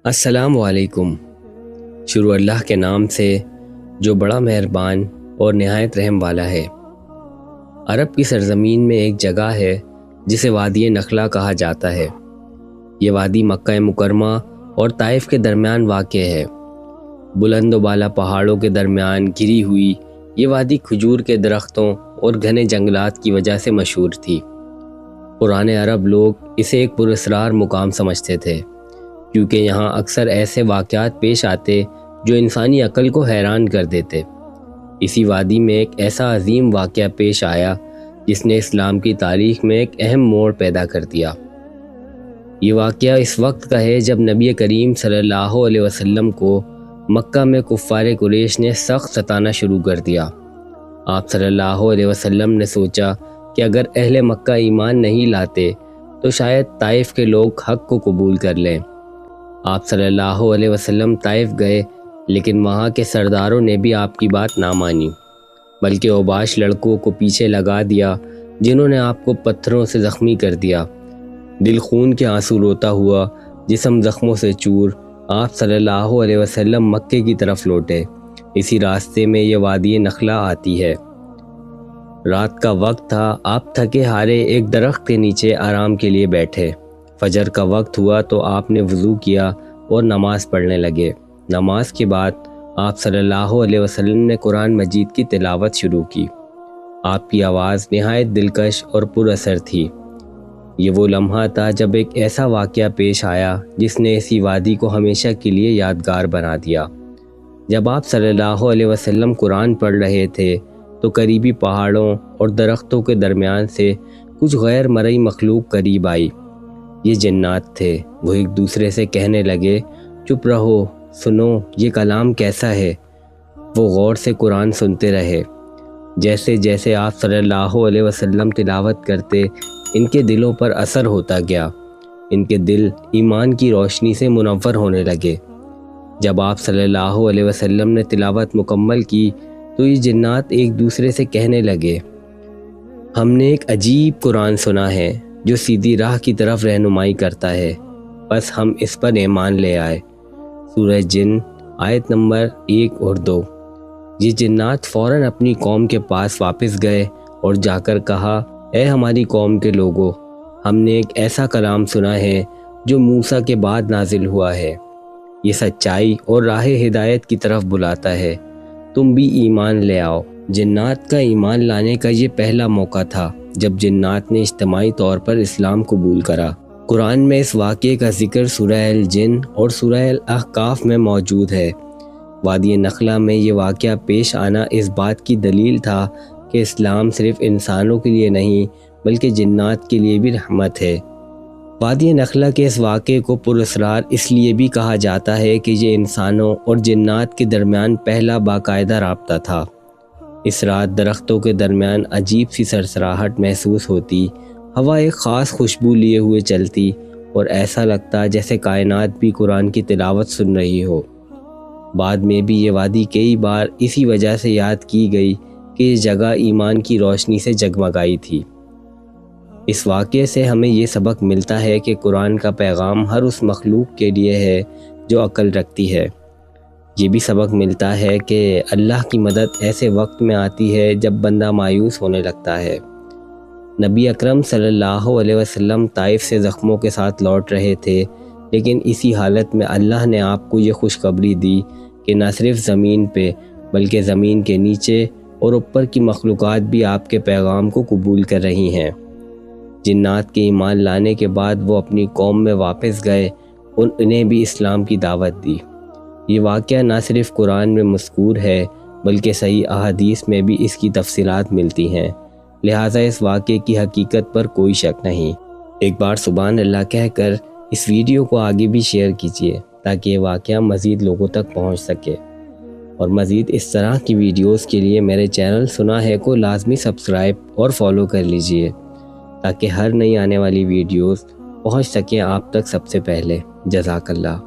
السلام علیکم۔ شروع اللہ کے نام سے جو بڑا مہربان اور نہایت رحم والا ہے۔ عرب کی سرزمین میں ایک جگہ ہے جسے وادی نخلا کہا جاتا ہے۔ یہ وادی مکہ مکرمہ اور طائف کے درمیان واقع ہے۔ بلند و بالا پہاڑوں کے درمیان گھری ہوئی یہ وادی کھجور کے درختوں اور گھنے جنگلات کی وجہ سے مشہور تھی۔ پرانے عرب لوگ اسے ایک پراسرار مقام سمجھتے تھے، کیونکہ یہاں اکثر ایسے واقعات پیش آتے جو انسانی عقل کو حیران کر دیتے۔ اسی وادی میں ایک ایسا عظیم واقعہ پیش آیا جس نے اسلام کی تاریخ میں ایک اہم موڑ پیدا کر دیا۔ یہ واقعہ اس وقت کا ہے جب نبی کریم صلی اللہ علیہ وسلم کو مکہ میں کفار قریش نے سخت ستانا شروع کر دیا۔ آپ صلی اللہ علیہ وسلم نے سوچا کہ اگر اہل مکہ ایمان نہیں لاتے تو شاید طائف کے لوگ حق کو قبول کر لیں۔ آپ صلی اللہ علیہ وسلم طائف گئے، لیکن وہاں کے سرداروں نے بھی آپ کی بات نہ مانی، بلکہ اوباش لڑکوں کو پیچھے لگا دیا جنہوں نے آپ کو پتھروں سے زخمی کر دیا۔ دل خون کے آنسو روتا ہوا، جسم زخموں سے چور، آپ صلی اللہ علیہ وسلم مکے کی طرف لوٹے۔ اسی راستے میں یہ وادی نخلا آتی ہے۔ رات کا وقت تھا، آپ تھکے ہارے ایک درخت کے نیچے آرام کے لیے بیٹھے۔ فجر کا وقت ہوا تو آپ نے وضو کیا اور نماز پڑھنے لگے۔ نماز کے بعد آپ صلی اللہ علیہ وسلم نے قرآن مجید کی تلاوت شروع کی۔ آپ کی آواز نہایت دلکش اور پر اثر تھی۔ یہ وہ لمحہ تھا جب ایک ایسا واقعہ پیش آیا جس نے اسی وادی کو ہمیشہ کے لیے یادگار بنا دیا۔ جب آپ صلی اللہ علیہ وسلم قرآن پڑھ رہے تھے تو قریبی پہاڑوں اور درختوں کے درمیان سے کچھ غیر مرئی مخلوق قریب آئی۔ یہ جنات تھے۔ وہ ایک دوسرے سے کہنے لگے، چپ رہو، سنو یہ کلام کیسا ہے۔ وہ غور سے قرآن سنتے رہے۔ جیسے جیسے آپ صلی اللہ علیہ وسلم تلاوت کرتے، ان کے دلوں پر اثر ہوتا گیا۔ ان کے دل ایمان کی روشنی سے منور ہونے لگے۔ جب آپ صلی اللہ علیہ وسلم نے تلاوت مکمل کی تو یہ جنات ایک دوسرے سے کہنے لگے، ہم نے ایک عجیب قرآن سنا ہے جو سیدھی راہ کی طرف رہنمائی کرتا ہے، بس ہم اس پر ایمان لے آئے۔ سورہ جن آیت نمبر 1 اور 2۔ یہ جنات فوراً اپنی قوم کے پاس واپس گئے اور جا کر کہا، اے ہماری قوم کے لوگوں، ہم نے ایک ایسا کلام سنا ہے جو موسیٰ کے بعد نازل ہوا ہے۔ یہ سچائی اور راہ ہدایت کی طرف بلاتا ہے، تم بھی ایمان لے آؤ۔ جنات کا ایمان لانے کا یہ پہلا موقع تھا جب جنات نے اجتماعی طور پر اسلام قبول کرا۔ قرآن میں اس واقعے کا ذکر سورہ الجن اور سورہ الاحقاف میں موجود ہے۔ وادی نخلا میں یہ واقعہ پیش آنا اس بات کی دلیل تھا کہ اسلام صرف انسانوں کے لیے نہیں بلکہ جنات کے لیے بھی رحمت ہے۔ وادی نخلا کے اس واقعے کو پراسرار اس لیے بھی کہا جاتا ہے کہ یہ انسانوں اور جنات کے درمیان پہلا باقاعدہ رابطہ تھا۔ اس رات درختوں کے درمیان عجیب سی سرسراہٹ محسوس ہوتی، ہوا ایک خاص خوشبو لیے ہوئے چلتی اور ایسا لگتا جیسے کائنات بھی قرآن کی تلاوت سن رہی ہو۔ بعد میں بھی یہ وادی کئی بار اسی وجہ سے یاد کی گئی کہ یہ جگہ ایمان کی روشنی سے جگمگائی تھی۔ اس واقعے سے ہمیں یہ سبق ملتا ہے کہ قرآن کا پیغام ہر اس مخلوق کے لیے ہے جو عقل رکھتی ہے۔ یہ بھی سبق ملتا ہے کہ اللہ کی مدد ایسے وقت میں آتی ہے جب بندہ مایوس ہونے لگتا ہے۔ نبی اکرم صلی اللہ علیہ وسلم طائف سے زخموں کے ساتھ لوٹ رہے تھے، لیکن اسی حالت میں اللہ نے آپ کو یہ خوشخبری دی کہ نہ صرف زمین پہ بلکہ زمین کے نیچے اور اوپر کی مخلوقات بھی آپ کے پیغام کو قبول کر رہی ہیں۔ جنات کے ایمان لانے کے بعد وہ اپنی قوم میں واپس گئے اور انہیں بھی اسلام کی دعوت دی۔ یہ واقعہ نہ صرف قرآن میں مذکور ہے بلکہ صحیح احادیث میں بھی اس کی تفصیلات ملتی ہیں، لہٰذا اس واقعے کی حقیقت پر کوئی شک نہیں۔ ایک بار سبحان اللہ کہہ کر اس ویڈیو کو آگے بھی شیئر کیجیے تاکہ یہ واقعہ مزید لوگوں تک پہنچ سکے، اور مزید اس طرح کی ویڈیوز کے لیے میرے چینل سنا ہے کو لازمی سبسکرائب اور فالو کر لیجیے تاکہ ہر نئی آنے والی ویڈیوز پہنچ سکیں آپ تک سب سے پہلے۔ جزاک اللہ۔